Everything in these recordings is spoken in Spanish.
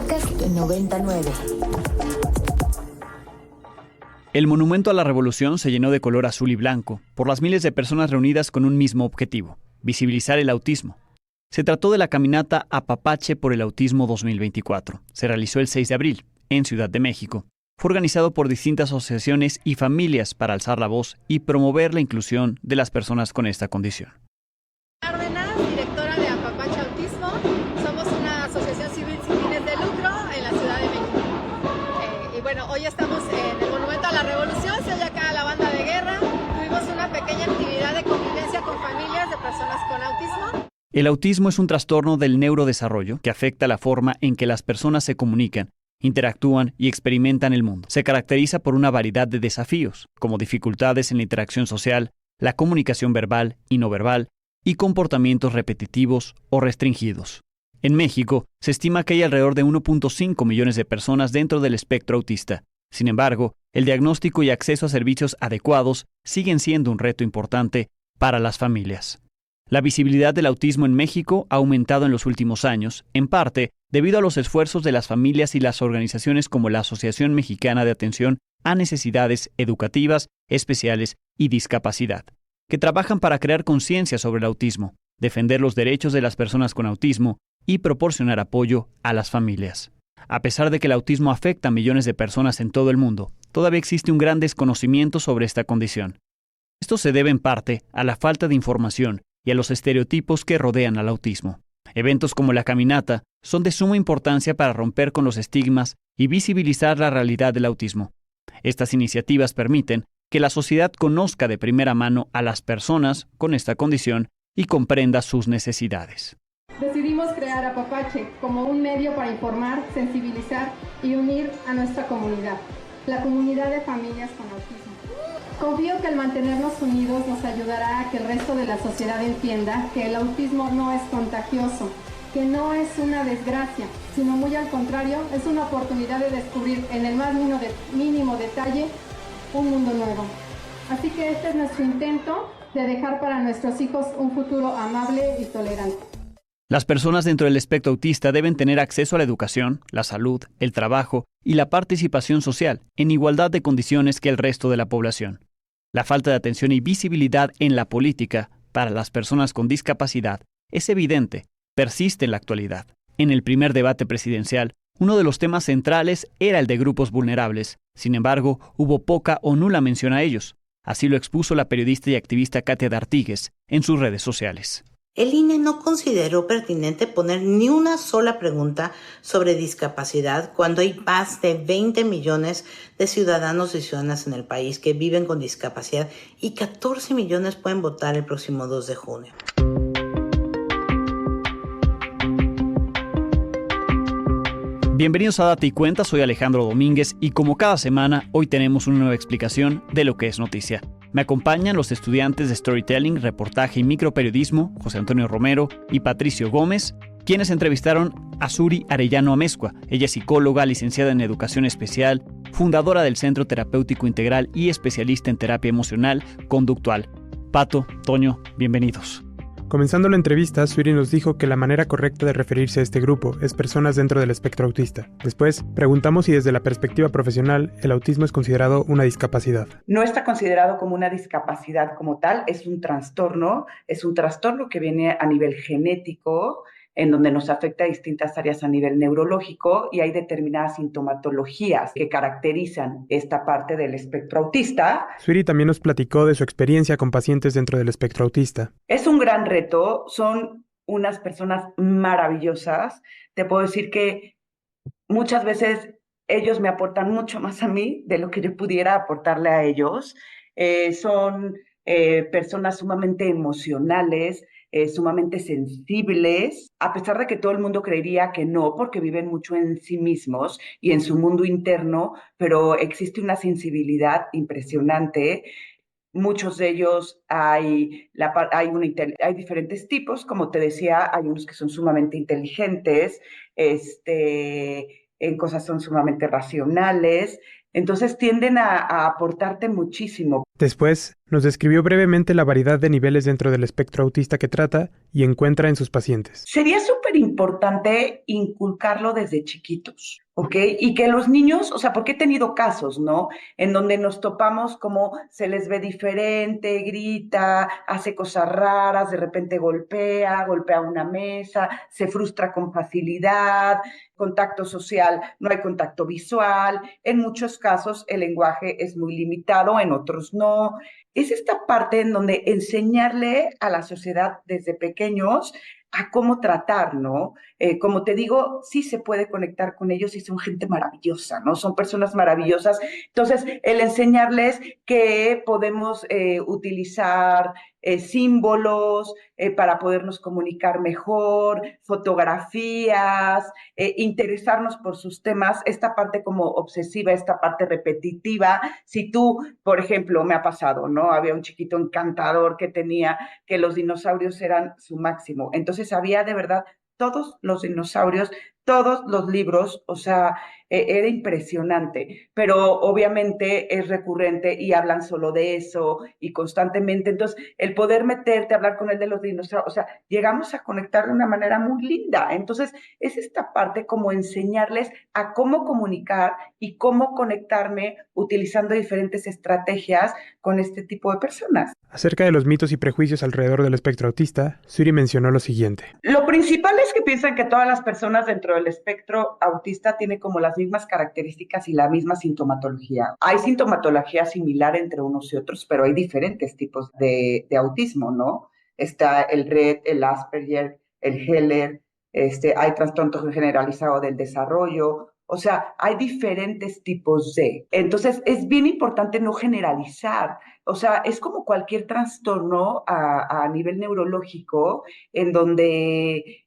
Podcast 99. El Monumento a la Revolución se llenó de color azul y blanco por las miles de personas reunidas con un mismo objetivo: visibilizar el autismo. Se trató de la caminata Apapache por el Autismo 2024. Se realizó el 6 de abril, en Ciudad de México. Fue organizado por distintas asociaciones y familias para alzar la voz y promover la inclusión de las personas con esta condición. Cárdenas, directora de Apapache Autismo. Somos una asociación civil sin fines de lucro en la Ciudad de México. Y bueno, hoy estamos en el Monumento a la Revolución, se oye acá la banda de guerra. Tuvimos una pequeña actividad de convivencia con familias de personas con autismo. El autismo es un trastorno del neurodesarrollo que afecta la forma en que las personas se comunican, interactúan y experimentan el mundo. Se caracteriza por una variedad de desafíos, como dificultades en la interacción social, la comunicación verbal y no verbal, y comportamientos repetitivos o restringidos. En México, se estima que hay alrededor de 1.5 millones de personas dentro del espectro autista. Sin embargo, el diagnóstico y acceso a servicios adecuados siguen siendo un reto importante para las familias. La visibilidad del autismo en México ha aumentado en los últimos años, en parte debido a los esfuerzos de las familias y las organizaciones como la Asociación Mexicana de Atención a Necesidades Educativas Especiales y Discapacidad, que trabajan para crear conciencia sobre el autismo, defender los derechos de las personas con autismo y proporcionar apoyo a las familias. A pesar de que el autismo afecta a millones de personas en todo el mundo, todavía existe un gran desconocimiento sobre esta condición. Esto se debe en parte a la falta de información y a los estereotipos que rodean al autismo. Eventos como la caminata son de suma importancia para romper con los estigmas y visibilizar la realidad del autismo. Estas iniciativas permiten que la sociedad conozca de primera mano a las personas con esta condición y comprenda sus necesidades. Decidimos crear Apapache como un medio para informar, sensibilizar y unir a nuestra comunidad, la comunidad de familias con autismo. Confío que al mantenernos unidos nos ayudará a que el resto de la sociedad entienda que el autismo no es contagioso, que no es una desgracia, sino muy al contrario, es una oportunidad de descubrir en el más mínimo detalle un mundo nuevo. Así que este es nuestro intento de dejar para nuestros hijos un futuro amable y tolerante. Las personas dentro del espectro autista deben tener acceso a la educación, la salud, el trabajo y la participación social en igualdad de condiciones que el resto de la población. La falta de atención y visibilidad en la política para las personas con discapacidad es evidente, persiste en la actualidad. En el primer debate presidencial, uno de los temas centrales era el de grupos vulnerables. Sin embargo, hubo poca o nula mención a ellos. Así lo expuso la periodista y activista Katia D'Artigues en sus redes sociales. El INE no consideró pertinente poner ni una sola pregunta sobre discapacidad cuando hay más de 20 millones de ciudadanos y ciudadanas en el país que viven con discapacidad y 14 millones pueden votar el próximo 2 de junio. Bienvenidos a Date y Cuenta, soy Alejandro Domínguez y como cada semana, hoy tenemos una nueva explicación de lo que es noticia. Me acompañan los estudiantes de Storytelling, Reportaje y Microperiodismo, José Antonio Romero y Patricio Gómez, quienes entrevistaron a Suri Arellano Amezcua. Ella es psicóloga, licenciada en Educación Especial, fundadora del Centro Terapéutico Integral y especialista en terapia emocional conductual. Pato, Toño, bienvenidos. Comenzando la entrevista, Suri nos dijo que la manera correcta de referirse a este grupo es personas dentro del espectro autista. Después, preguntamos si desde la perspectiva profesional el autismo es considerado una discapacidad. No está considerado como una discapacidad como tal, es un trastorno que viene a nivel genético, en donde nos afecta a distintas áreas a nivel neurológico y hay determinadas sintomatologías que caracterizan esta parte del espectro autista. Suri también nos platicó de su experiencia con pacientes dentro del espectro autista. Es un gran reto, son unas personas maravillosas. Te puedo decir que muchas veces ellos me aportan mucho más a mí de lo que yo pudiera aportarle a ellos. Son personas sumamente emocionales, sumamente sensibles, a pesar de que todo el mundo creería que no, porque viven mucho en sí mismos y en su mundo interno, pero existe una sensibilidad impresionante. Muchos de ellos hay diferentes tipos, como te decía, hay unos que son sumamente inteligentes, en cosas son sumamente racionales, entonces tienden a aportarte muchísimo. Después, Nos describió brevemente la variedad de niveles dentro del espectro autista que trata y encuentra en sus pacientes. Sería súper importante inculcarlo desde chiquitos, ¿ok? Y que los niños, o sea, porque he tenido casos, ¿no? En donde nos topamos como se les ve diferente, grita, hace cosas raras, de repente golpea una mesa, se frustra con facilidad, contacto social, no hay contacto visual, en muchos casos el lenguaje es muy limitado, en otros no. Es esta parte en donde enseñarle a la sociedad desde pequeños a cómo tratar, ¿no? Como te digo, sí se puede conectar con ellos y son gente maravillosa, ¿no? Son personas maravillosas. Entonces, el enseñarles que podemos utilizar símbolos para podernos comunicar mejor, fotografías, interesarnos por sus temas, esta parte como obsesiva, esta parte repetitiva. Si tú, por ejemplo, me ha pasado, ¿no? Había un chiquito encantador que tenía que los dinosaurios eran su máximo. Entonces había de verdad todos los dinosaurios, todos los libros, o sea, era impresionante, pero obviamente es recurrente y hablan solo de eso y constantemente. Entonces, el poder meterte, hablar con él de los dinosaurios, o sea, llegamos a conectar de una manera muy linda. Entonces, es esta parte como enseñarles a cómo comunicar y cómo conectarme utilizando diferentes estrategias con este tipo de personas. Acerca de los mitos y prejuicios alrededor del espectro autista, Suri mencionó lo siguiente. Lo principal es que piensan que todas las personas dentro del espectro autista tienen como las mismas características y la misma sintomatología. Hay sintomatología similar entre unos y otros, pero hay diferentes tipos de autismo, ¿no? Está el Rett, el Asperger, el Heller, hay trastorno generalizado del desarrollo. O sea, hay diferentes tipos de. Entonces, es bien importante no generalizar. O sea, es como cualquier trastorno a nivel neurológico en donde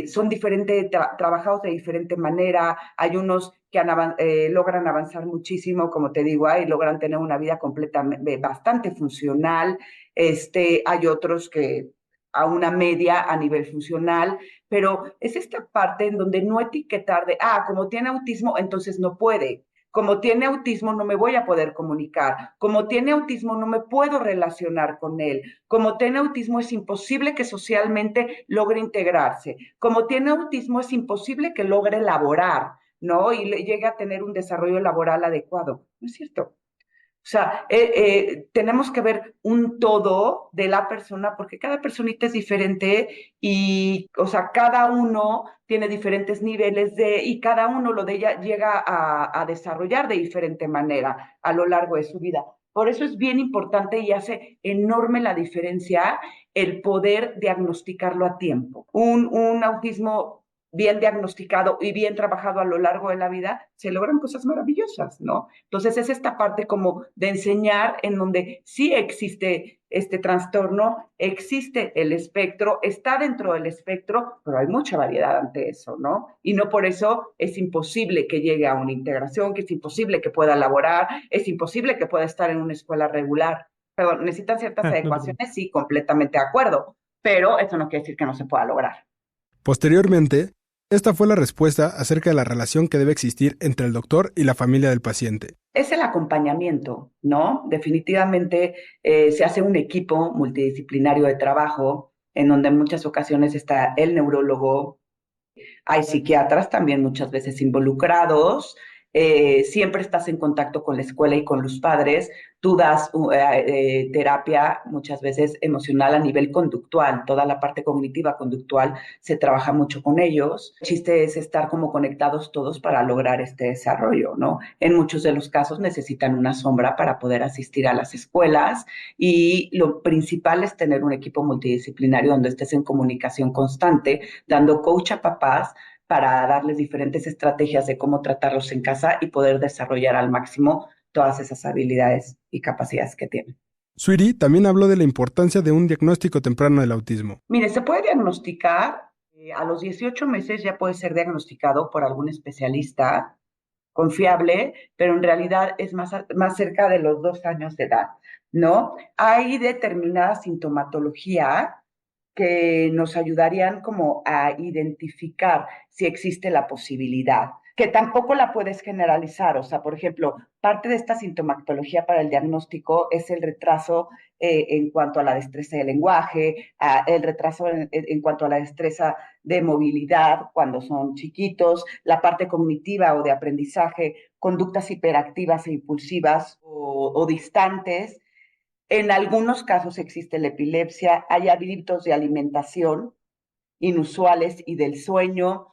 son diferentes, trabajados de diferente manera. Hay unos que logran avanzar muchísimo, como te digo, y logran tener una vida completamente, bastante funcional. Hay otros que a una media a nivel funcional, pero es esta parte en donde no etiquetar de, como tiene autismo, entonces no puede. Como tiene autismo, no me voy a poder comunicar. Como tiene autismo, no me puedo relacionar con él. Como tiene autismo, es imposible que socialmente logre integrarse. Como tiene autismo, es imposible que logre laborar, ¿no? Y llegue a tener un desarrollo laboral adecuado. No es cierto. O sea, tenemos que ver un todo de la persona porque cada personita es diferente y, o sea, cada uno tiene diferentes niveles y cada uno lo de ella llega a desarrollar de diferente manera a lo largo de su vida. Por eso es bien importante y hace enorme la diferencia el poder diagnosticarlo a tiempo. Un autismo bien diagnosticado y bien trabajado a lo largo de la vida, se logran cosas maravillosas, ¿no? Entonces es esta parte como de enseñar en donde sí existe este trastorno, existe el espectro, está dentro del espectro, pero hay mucha variedad ante eso, ¿no? Y no por eso es imposible que llegue a una integración, que es imposible que pueda laborar, es imposible que pueda estar en una escuela regular. Perdón, necesitan ciertas adecuaciones, sí, completamente de acuerdo, pero eso no quiere decir que no se pueda lograr. Posteriormente, esta fue la respuesta acerca de la relación que debe existir entre el doctor y la familia del paciente. Es el acompañamiento, ¿no? Definitivamente se hace un equipo multidisciplinario de trabajo en donde en muchas ocasiones está el neurólogo, hay psiquiatras también muchas veces involucrados, siempre estás en contacto con la escuela y con los padres, tú das terapia muchas veces emocional a nivel conductual, toda la parte cognitiva conductual se trabaja mucho con ellos. El chiste es estar como conectados todos para lograr este desarrollo, ¿no? En muchos de los casos necesitan una sombra para poder asistir a las escuelas y lo principal es tener un equipo multidisciplinario donde estés en comunicación constante, dando coach a papás, para darles diferentes estrategias de cómo tratarlos en casa y poder desarrollar al máximo todas esas habilidades y capacidades que tienen. Sweetie también habló de la importancia de un diagnóstico temprano del autismo. Mire, se puede diagnosticar, a los 18 meses ya puede ser diagnosticado por algún especialista confiable, pero en realidad es más cerca de los 2 años de edad, ¿no? Hay determinada sintomatología que nos ayudarían como a identificar si existe la posibilidad, que tampoco la puedes generalizar. O sea, por ejemplo, parte de esta sintomatología para el diagnóstico es el retraso en cuanto a la destreza de lenguaje, el retraso en cuanto a la destreza de movilidad cuando son chiquitos, la parte cognitiva o de aprendizaje, conductas hiperactivas e impulsivas o distantes. En algunos casos existe la epilepsia, hay hábitos de alimentación inusuales y del sueño,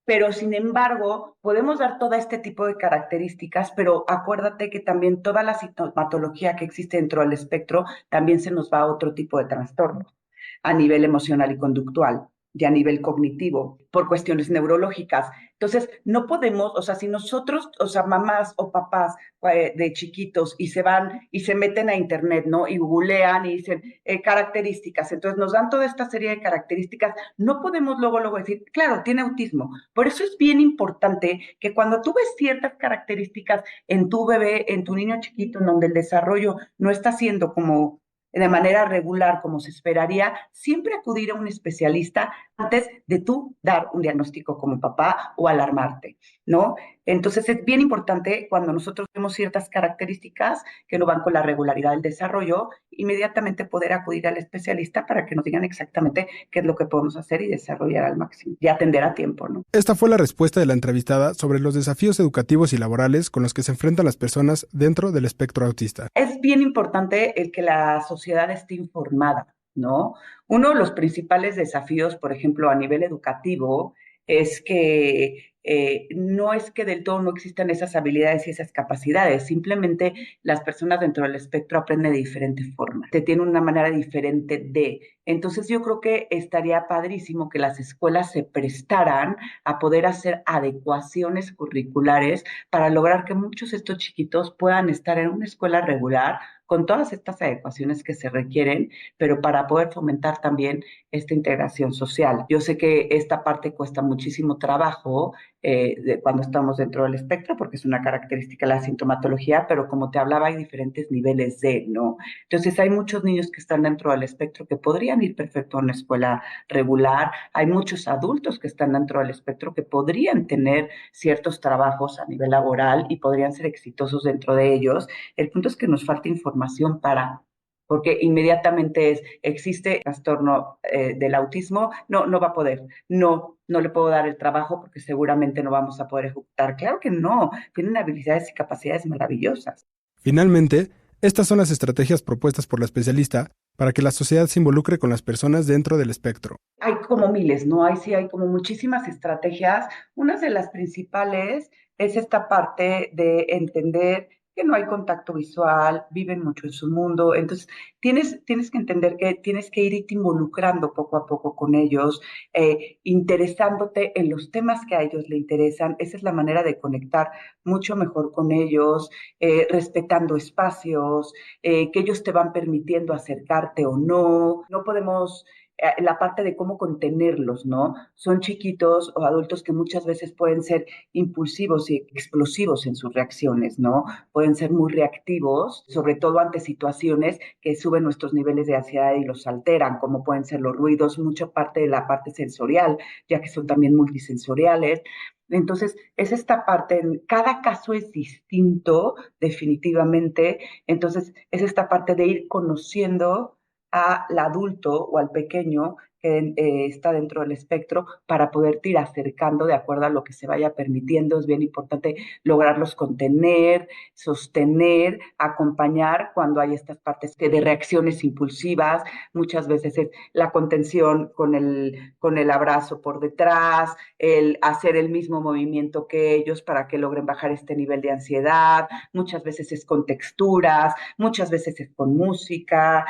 pero sin embargo, podemos dar todo este tipo de características, pero acuérdate que también toda la sintomatología que existe dentro del espectro también se nos va a otro tipo de trastornos a nivel emocional y conductual y a nivel cognitivo por cuestiones neurológicas. Entonces, no podemos, o sea, si nosotros, o sea, mamás o papás de chiquitos y se van y se meten a internet, ¿no? Y googlean y dicen características, entonces nos dan toda esta serie de características, no podemos luego decir, claro, tiene autismo. Por eso es bien importante que cuando tú ves ciertas características en tu bebé, en tu niño chiquito, en donde el desarrollo no está siendo como de manera regular como se esperaría, siempre acudir a un especialista antes de tú dar un diagnóstico como papá o alarmarte, ¿no? Entonces es bien importante cuando nosotros vemos ciertas características que no van con la regularidad del desarrollo, inmediatamente poder acudir al especialista para que nos digan exactamente qué es lo que podemos hacer y desarrollar al máximo y atender a tiempo, ¿no? Esta fue la respuesta de la entrevistada sobre los desafíos educativos y laborales con los que se enfrentan las personas dentro del espectro autista. Es bien importante el que la sociedad esté informada, ¿no? Uno de los principales desafíos, por ejemplo, a nivel educativo, es que no es que del todo no existan esas habilidades y esas capacidades, simplemente las personas dentro del espectro aprenden de diferente forma, tienen una manera diferente de. Entonces yo creo que estaría padrísimo que las escuelas se prestaran a poder hacer adecuaciones curriculares para lograr que muchos de estos chiquitos puedan estar en una escuela regular con todas estas adecuaciones que se requieren, pero para poder fomentar también esta integración social. Yo sé que esta parte cuesta muchísimo trabajo cuando estamos dentro del espectro, porque es una característica de la sintomatología, pero como te hablaba, hay diferentes niveles de, ¿no? Entonces hay muchos niños que están dentro del espectro que podrían ir perfecto a una escuela regular, hay muchos adultos que están dentro del espectro que podrían tener ciertos trabajos a nivel laboral y podrían ser exitosos dentro de ellos. El punto es que nos falta información porque inmediatamente existe trastorno del autismo, no va a poder, no le puedo dar el trabajo porque seguramente no vamos a poder ejecutar. Claro que no, tienen habilidades y capacidades maravillosas. Finalmente, estas son las estrategias propuestas por la especialista para que la sociedad se involucre con las personas dentro del espectro. Hay como miles, ¿no? Hay como muchísimas estrategias. Una de las principales es esta parte de entender que no hay contacto visual, viven mucho en su mundo, entonces tienes que entender que tienes que irte involucrando poco a poco con ellos, interesándote en los temas que a ellos les interesan. Esa es la manera de conectar mucho mejor con ellos, respetando espacios, que ellos te van permitiendo acercarte o no. No podemos la parte de cómo contenerlos, ¿no? Son chiquitos o adultos que muchas veces pueden ser impulsivos y explosivos en sus reacciones, ¿no? Pueden ser muy reactivos, sobre todo ante situaciones que suben nuestros niveles de ansiedad y los alteran, como pueden ser los ruidos, mucha parte de la parte sensorial, ya que son también multisensoriales. Entonces, es esta parte, cada caso es distinto, definitivamente. Entonces, es esta parte de ir conociendo al adulto o al pequeño que está dentro del espectro para poderte ir acercando de acuerdo a lo que se vaya permitiendo. Es bien importante lograrlos contener, sostener, acompañar cuando hay estas partes de reacciones impulsivas. Muchas veces es la contención con el abrazo por detrás, el hacer el mismo movimiento que ellos para que logren bajar este nivel de ansiedad. Muchas veces es con texturas, muchas veces es con música,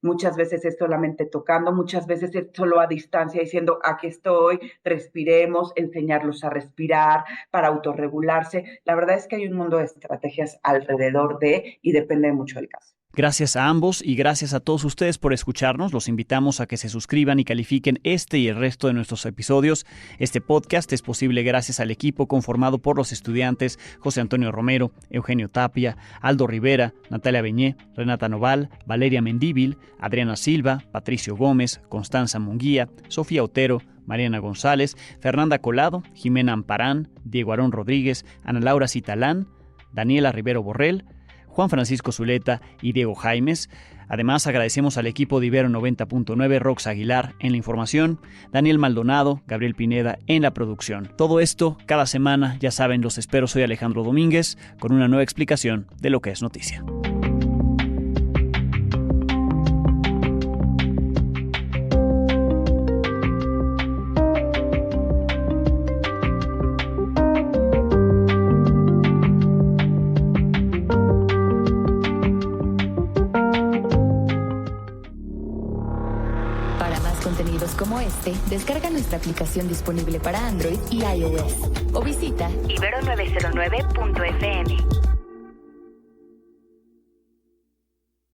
muchas veces es solamente tocando, muchas veces es solo a distancia diciendo aquí estoy, respiremos, enseñarlos a respirar para autorregularse. La verdad es que hay un mundo de estrategias alrededor de y depende mucho del caso. Gracias a ambos y gracias a todos ustedes por escucharnos. Los invitamos a que se suscriban y califiquen este y el resto de nuestros episodios. Este podcast es posible gracias al equipo conformado por los estudiantes José Antonio Romero, Eugenio Tapia, Aldo Rivera, Natalia Beñé, Renata Noval, Valeria Mendíbil, Adriana Silva, Patricio Gómez, Constanza Munguía, Sofía Otero, Mariana González, Fernanda Colado, Jimena Amparán, Diego Aarón Rodríguez, Ana Laura Citalán, Daniela Rivero Borrell, Juan Francisco Zuleta y Diego Jaimes. Además, agradecemos al equipo de Ibero 90.9, Rox Aguilar en la información, Daniel Maldonado, Gabriel Pineda en la producción. Todo esto cada semana, ya saben, los espero. Soy Alejandro Domínguez con una nueva explicación de lo que es noticia. Como este, descarga nuestra aplicación disponible para Android y iOS o visita ibero909.fm.